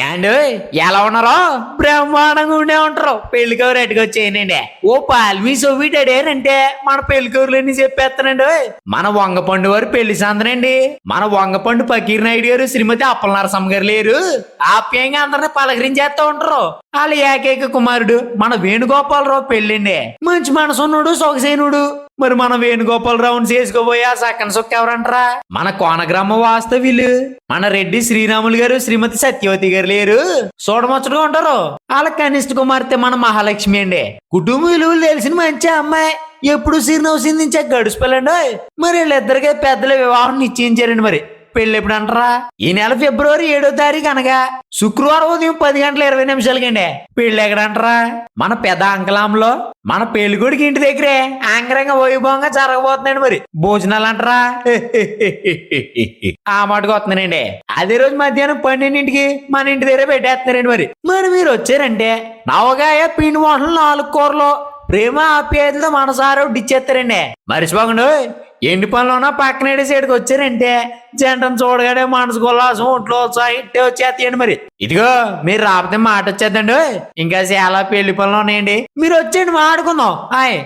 ఏండు ఎలా ఉన్నారో బ్రహ్మాండంగా ఉండే ఉంటారు. పెళ్లికూరు ఎట్టుకొచ్చేయనండి. ఓ పాల్మీ సొవ్విటాడేనంటే మన పెళ్లికూరులన్నీ చెప్పేస్తానండి. మన వంగపండు వారు పెళ్లి సందనండి. మన వంగపండు పకీర్ నాయుడు గారు శ్రీమతి అప్పలనరసమ్మ గారు లేరు. ఆప్యాయంగా అందరిని పలకరించేస్తా ఉంటారు. వాళ్ళ ఏకైక కుమారుడు మన వేణుగోపాలరావు పెళ్ళండి. మంచి మనసున్నాడు, సొగసేనుడు. మరి మన వేణుగోపాలరావుని చేసుకోబోయా సక్కన సొక్క ఎవరంటారా? మన కోనగ్రామ వాస్తవ్యులు మన రెడ్డి శ్రీరాములు గారు శ్రీమతి సత్యవతి గారు లేరు. చూడముచ్చటగా ఉంటారు. వాళ్ళ కనిష్ట కుమార్తె మన మహాలక్ష్మి అండి. కుటుంబ విలువలు తెలిసిన మంచి అమ్మాయి. ఎప్పుడు సిరినవసిందించా గడుచుపెళ్ళండి. మరి వీళ్ళిద్దరికీ పెద్దల వివాహం నిశ్చయించారండి. మరి పెళ్లి ఎప్పుడు అంటారా? ఈ నెల ఫిబ్రవరి 7వ తారీఖు అనగా శుక్రవారం ఉదయం 10:20 పెళ్లి ఎక్కడంటారా? మన పెద్ద అంకలాంలో మన పెళ్లి కొడుకు ఇంటి దగ్గరే ఆంగరంగ వైభవంగా జరగబోతుందండి. మరి భోజనాలు అంటారా? ఆ మాటకు వస్తున్నానండి. అదే రోజు మధ్యాహ్నం 12ంటికి మన ఇంటి దగ్గర పెట్టేస్తున్నారండి. మరి మీరు వచ్చారంటే నవగాయ పిండి వంటలు 4 కూరలు ప్రేమ ఆప్యాయతలతో మనసారా ఇచ్చేస్తారండి. మర్చిపోకండు. ఎండి పనులున్నా పక్కన సైడ్కి వచ్చారంటే జంటను చూడగానే మనసు కొల్లాసం ఒంట్లో ఇట్టే వచ్చేస్తాయండి. మరి ఇదిగో మీరు రాకపోతే మాట వచ్చేద్దండి. ఇంకా చాలా పెళ్లి పనులు ఉన్నాయండి. మీరు వచ్చేయండి, మాట్లాడుకుందాం. హాయ్.